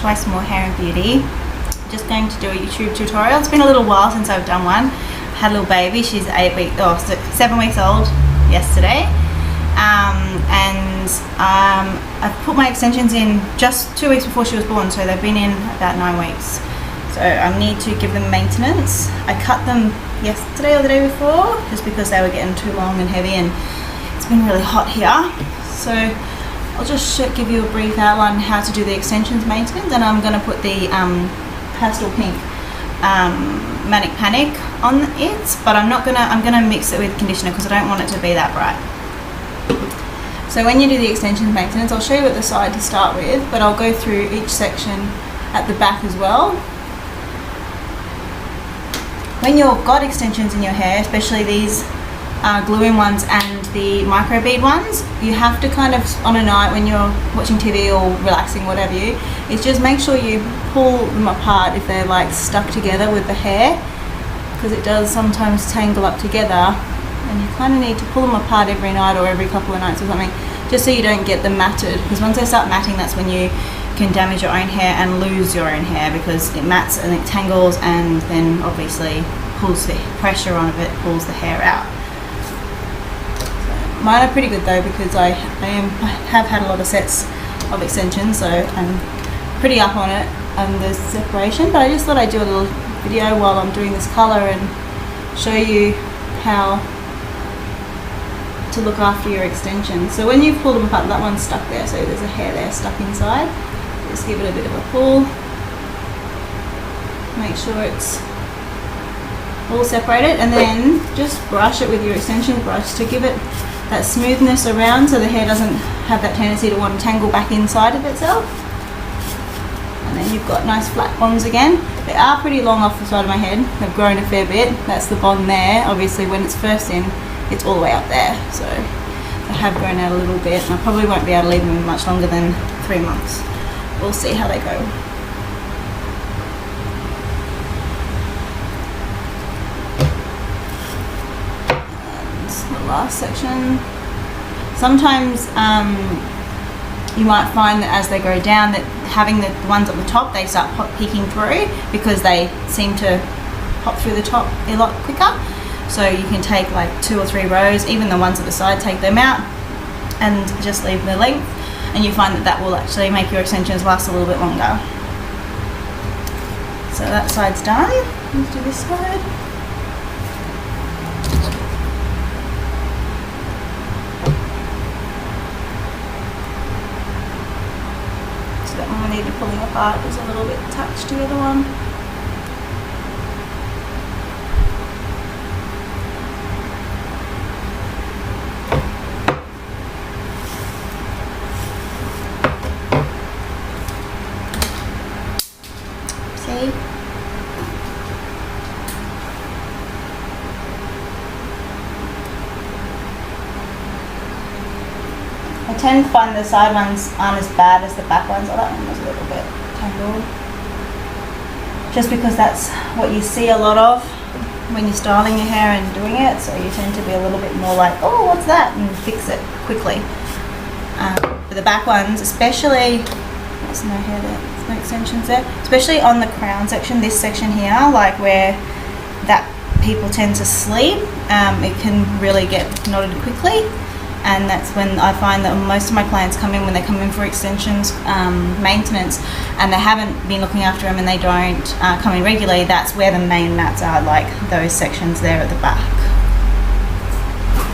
twice more hair and beauty. Just going to do a YouTube tutorial. It's been a little while since I've done one. I had a little baby. She's 7 weeks old yesterday. I've put my extensions in just 2 weeks before she was born, so they've been in about 9 weeks. So I need to give them maintenance. I cut them yesterday or the day before just because they were getting too long and heavy, and it's been really hot here. So I'll just give you a brief outline on how to do the extensions maintenance, and I'm going to put the pastel pink manic panic on it, but I'm going to mix it with conditioner because I don't want it to be that bright. So when you do the extensions maintenance, I'll show you at the side to start with, but I'll go through each section at the back as well. When you've got extensions in your hair, especially these glue-in ones and the micro bead ones, you have to kind of, on a night when you're watching TV or relaxing, whatever is just make sure you pull them apart if they're like stuck together with the hair, because it does sometimes tangle up together, and you kind of need to pull them apart every night or every couple of nights or something, just so you don't get them matted, because once they start matting, that's when you can damage your own hair and lose your own hair, because it mats and it tangles, and then obviously pulls the pressure on it, pulls the hair out. So mine are pretty good though, because I have had a lot of sets of extensions, so I'm pretty up on it and the separation, but I just thought I'd do a little video while I'm doing this colour and show you how to look after your extensions. So when you've pulled them apart, that one's stuck there, so there's a hair there stuck inside. Just give it a bit of a pull. Make sure it's all separated, and then just brush it with your extension brush to give it that smoothness around, so the hair doesn't have that tendency to want to tangle back inside of itself. And then you've got nice flat bonds again. They are pretty long off the side of my head. They've grown a fair bit. That's the bond there. Obviously when it's first in, it's all the way up there, so they have grown out a little bit, and I probably won't be able to leave them much longer than 3 months. We'll see how they go. And the last section. Sometimes you might find that as they go down, that having the ones at the top, they start peeking through because they seem to pop through the top a lot quicker. So you can take like 2 or 3 rows, even the ones at the side, take them out and just leave the length, and you find that that will actually make your extensions last a little bit longer. So that side's done. Let's do this side. So that one we need to pulling apart is a little bit attached to the other one. I tend to find the side ones aren't as bad as the back ones. Oh, that one was a little bit tangled. Just because that's what you see a lot of when you're styling your hair and doing it, so you tend to be a little bit more like, oh, what's that? And fix it quickly. But the back ones, especially, there's no hair there, there's no extensions there, especially on the crown section, this section here, like where that people tend to sleep, it can really get knotted quickly. And that's when I find that most of my clients come in, when they come in for extensions maintenance and they haven't been looking after them and they don't come in regularly, that's where the main mats are, like those sections there at the back.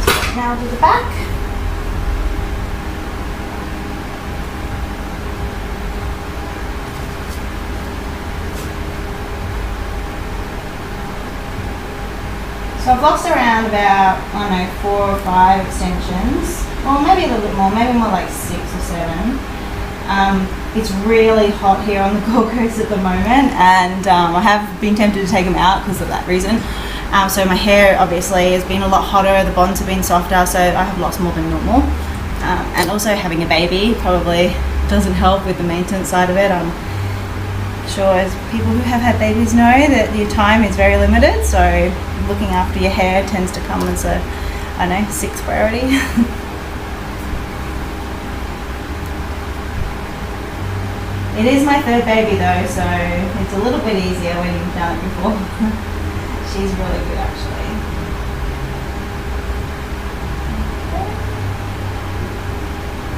So now to the back. So I've lost around about, I don't know, 4 or 5 extensions, or maybe a little bit more, maybe more like 6 or 7. It's really hot here on the Gold Coast at the moment, and I have been tempted to take them out because of that reason. So my hair obviously has been a lot hotter, the bonds have been softer, so I have lost more than normal. And also having a baby probably doesn't help with the maintenance side of it. I'm sure as people who have had babies know that your time is very limited, so looking after your hair tends to come as a, I don't know, 6th priority. It is my third baby though, so it's a little bit easier when you've done it before. She's really good actually.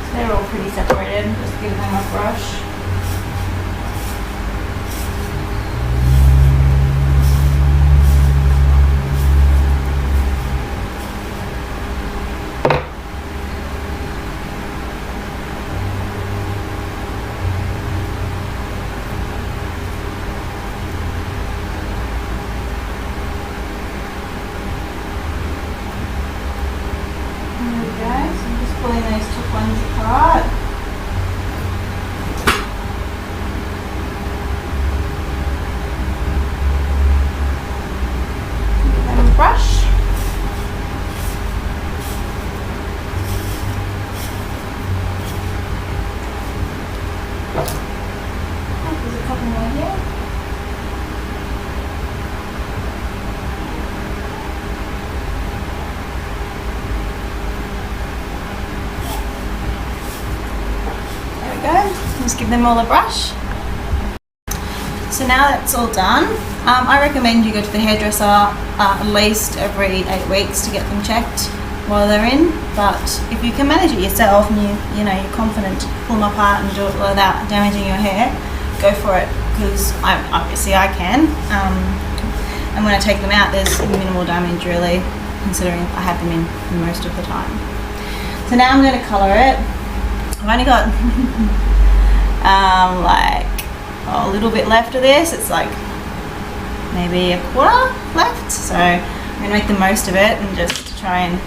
So they're all pretty separated. Just give them a brush. Pulling those top ones apart. Give them a brush. There's a couple more here. Just give them all a brush. So now that's all done, I recommend you go to the hairdresser at least every 8 weeks to get them checked while they're in. But if you can manage it yourself and you're confident to pull them apart and do it without damaging your hair, go for it, because obviously I can. And when I take them out, there's minimal damage really, considering I have them in most of the time. So now I'm going to colour it. I've only got like a little bit left of this. It's like maybe a quarter left, so I'm going to make the most of it and just try and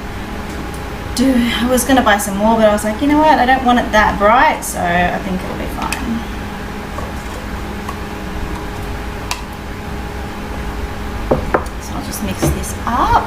do. I was going to buy some more, but I was like, you know what, I don't want it that bright, so I think it'll be fine. So I'll just mix this up.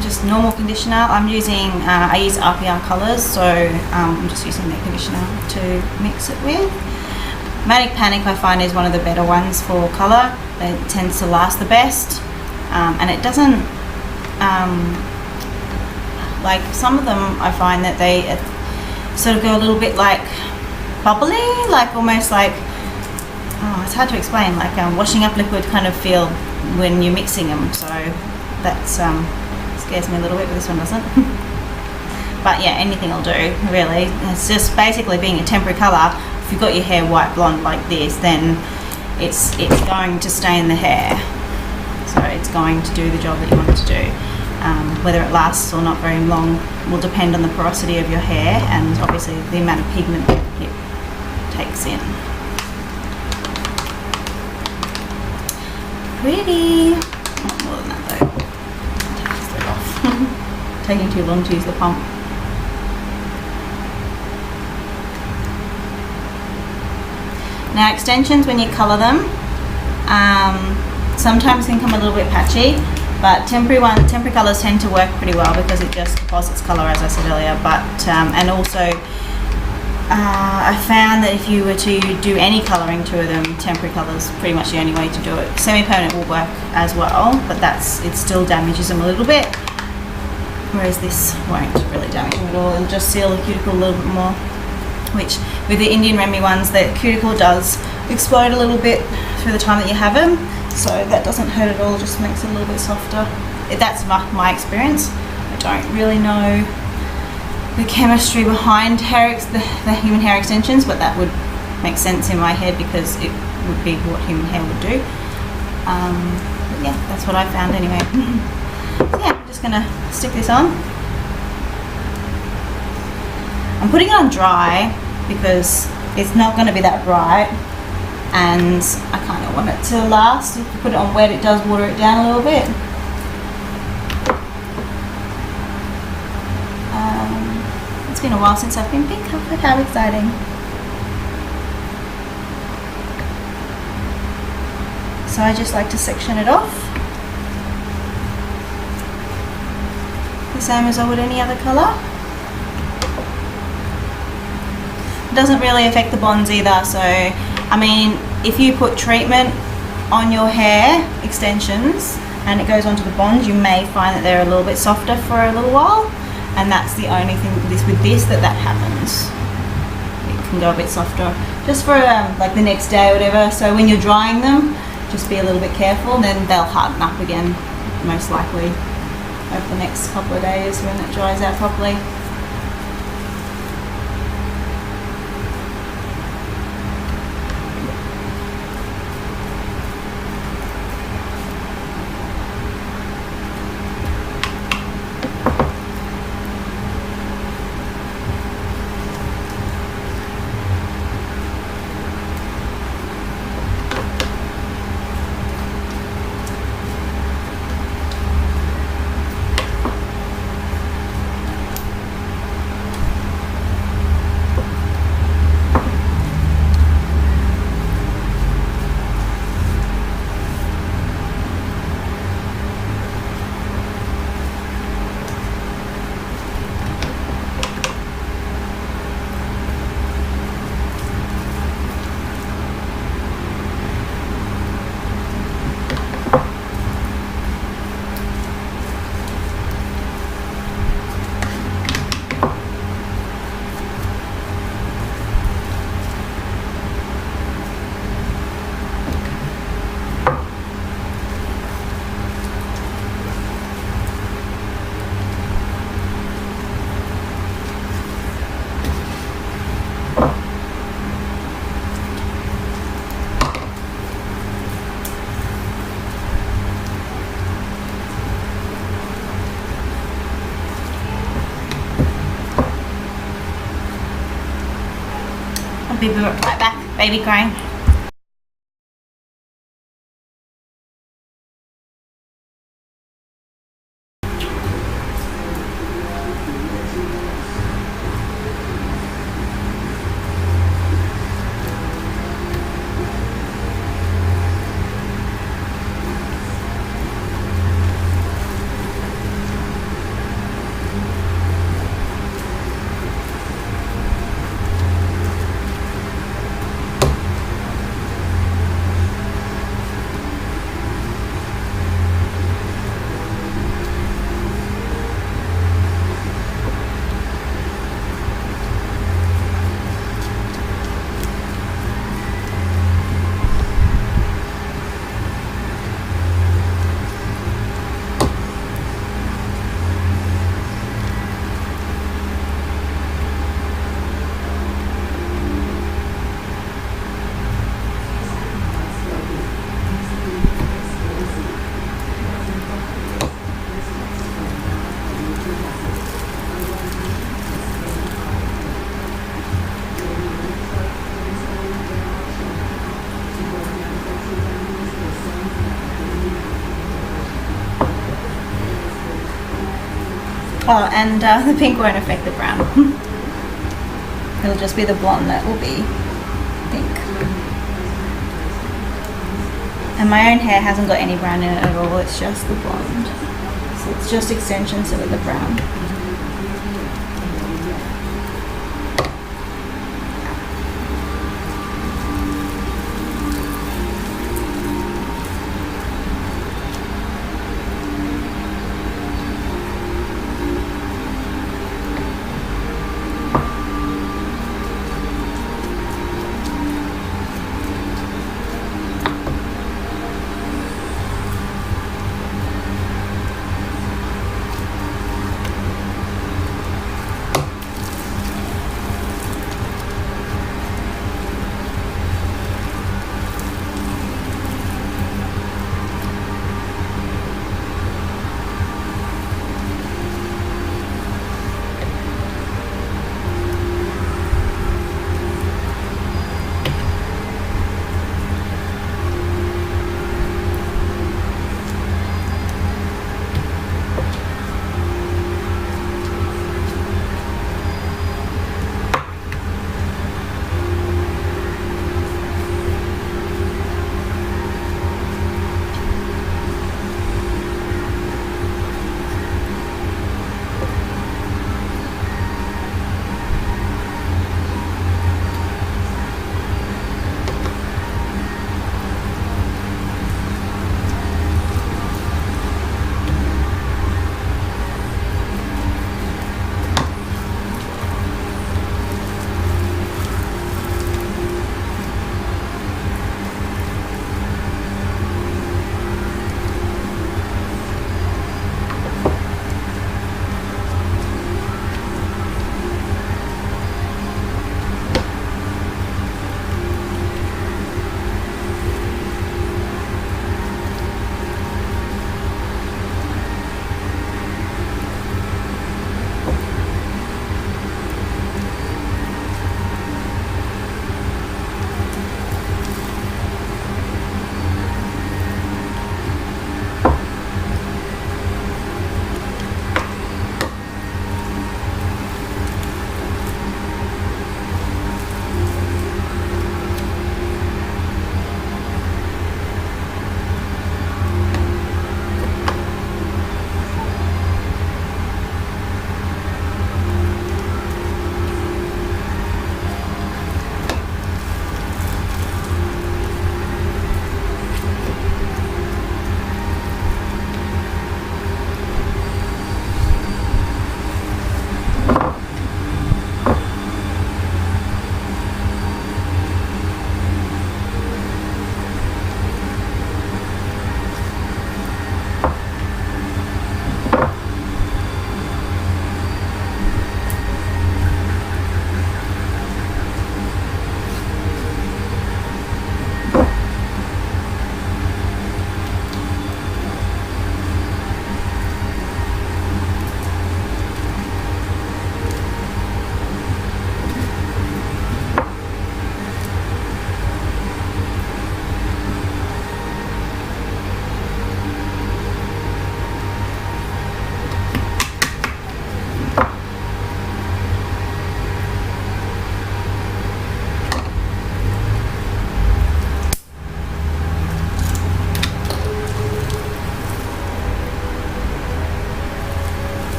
Just normal conditioner. I'm using, I use RPR colours, so I'm just using that conditioner to mix it with. Manic Panic I find is one of the better ones for colour. It tends to last the best, and it doesn't, like some of them I find that they sort of go a little bit like bubbly, like almost like, oh, it's hard to explain, like washing up liquid kind of feel when you're mixing them, so that's scares me a little bit, but this one doesn't. But yeah, anything will do really. It's just basically being a temporary colour. If you've got your hair white blonde like this, then it's going to stay in the hair, so it's going to do the job that you want it to do. Whether it lasts or not very long will depend on the porosity of your hair and obviously the amount of pigment it takes in. Pretty. Oh, more than that though. Taking too long to use the pump. Now extensions, when you colour them, sometimes can come a little bit patchy, but temporary colours tend to work pretty well because it just deposits colour, as I said earlier. But and also I found that if you were to do any colouring to them, temporary colours pretty much the only way to do it. Semi-permanent will work as well, but it still damages them a little bit. Whereas this won't really damage them at all. It'll just seal the cuticle a little bit more, which with the Indian Remy ones, the cuticle does explode a little bit through the time that you have them, so that doesn't hurt at all, just makes it a little bit softer. That's my experience. I don't really know the chemistry behind the human hair extensions, but that would make sense in my head because it would be what human hair would do. But yeah, that's what I found anyway. So yeah, I'm just gonna stick this on. I'm putting it on dry because it's not going to be that bright, and I kind of want it to last. If you put it on wet, it does water it down a little bit. It's been a while since I've been pink. Look how exciting. So I just like to section it off, the same as I would any other colour. It doesn't really affect the bonds either, so I mean if you put treatment on your hair extensions and it goes onto the bonds, you may find that they're a little bit softer for a little while, and that's the only thing with this that happens. It can go a bit softer just for like the next day or whatever. So when you're drying them, just be a little bit careful, and then they'll harden up again most likely over the next couple of days when it dries out properly. I'll be right back, baby crying. Oh, and the pink won't affect the brown. It'll just be the blonde that will be pink. And my own hair hasn't got any brown in it at all, it's just the blonde. So it's just extensions with the brown.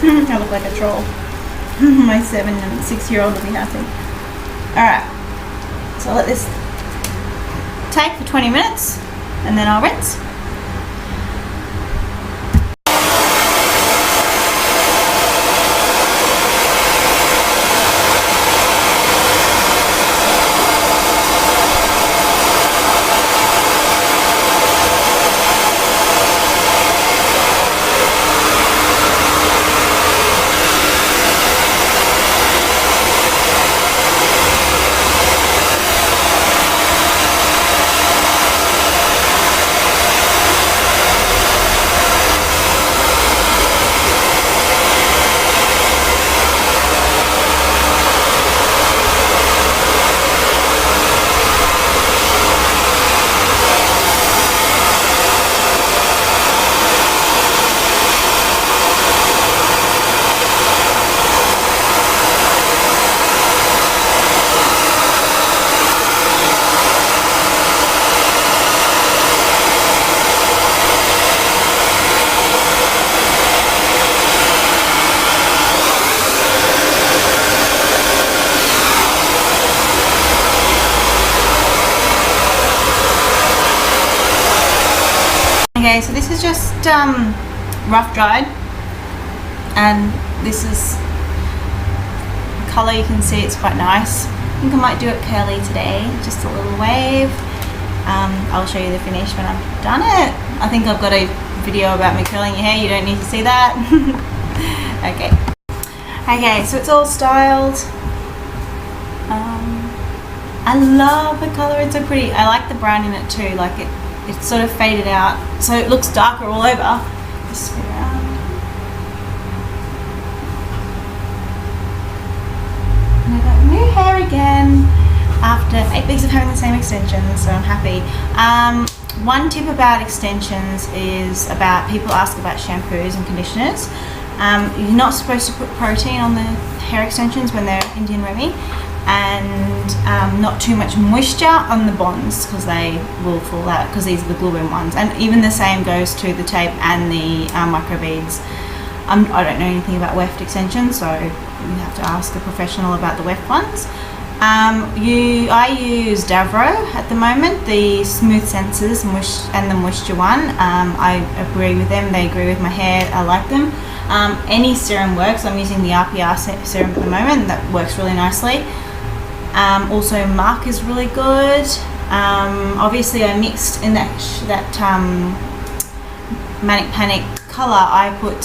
I look like a troll. My 7 and 6-year-old will be happy. Alright, so I'll let this take for 20 minutes and then I'll rinse. Okay, so this is just rough dried, and this is the colour. You can see it's quite nice. I think I might do it curly today, just a little wave. I'll show you the finish when I've done it. I think I've got a video about me curling your hair. You don't need to see that. Okay, so it's all styled. I love the colour, it's so pretty. I like the brown in it too, like it's sort of faded out, so it looks darker all over. Just spin around. And I got new hair again after 8 weeks of having the same extensions, so I'm happy. One tip about extensions is about people ask about shampoos and conditioners. You're not supposed to put protein on the hair extensions when they're Indian Remy, and not too much moisture on the bonds because they will fall out, because these are the glue-in ones, and even the same goes to the tape and the micro beads. I don't know anything about weft extensions, so you have to ask a professional about the weft ones. I use Davro at the moment, the Smooth Sensors and the Moisture one. I agree with them, they agree with my hair, I like them. Any serum works. I'm using the RPR serum at the moment, that works really nicely. Also Mark is really good. Obviously I mixed in that Manic Panic colour, I put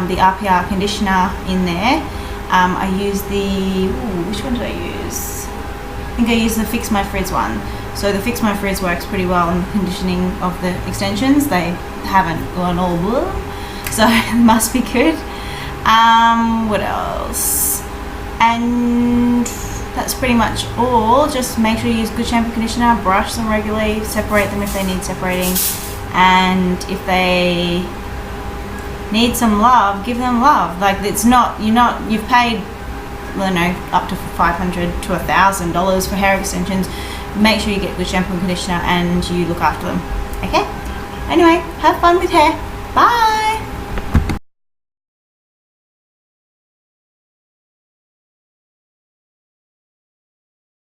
the RPR conditioner in there. I use the, which one did I use? I think I used the Fix My Frizz one. So the Fix My Frizz works pretty well in the conditioning of the extensions. They haven't gone all blue, so it must be good. What else? And that's pretty much all. Just make sure you use good shampoo conditioner, brush them regularly, separate them if they need separating, and if they need some love, give them love. Like, it's not, you've paid, I don't know, up to $500 to $1,000 for hair extensions. Make sure you get good shampoo and conditioner and you look after them. Okay? Anyway, have fun with hair. Bye!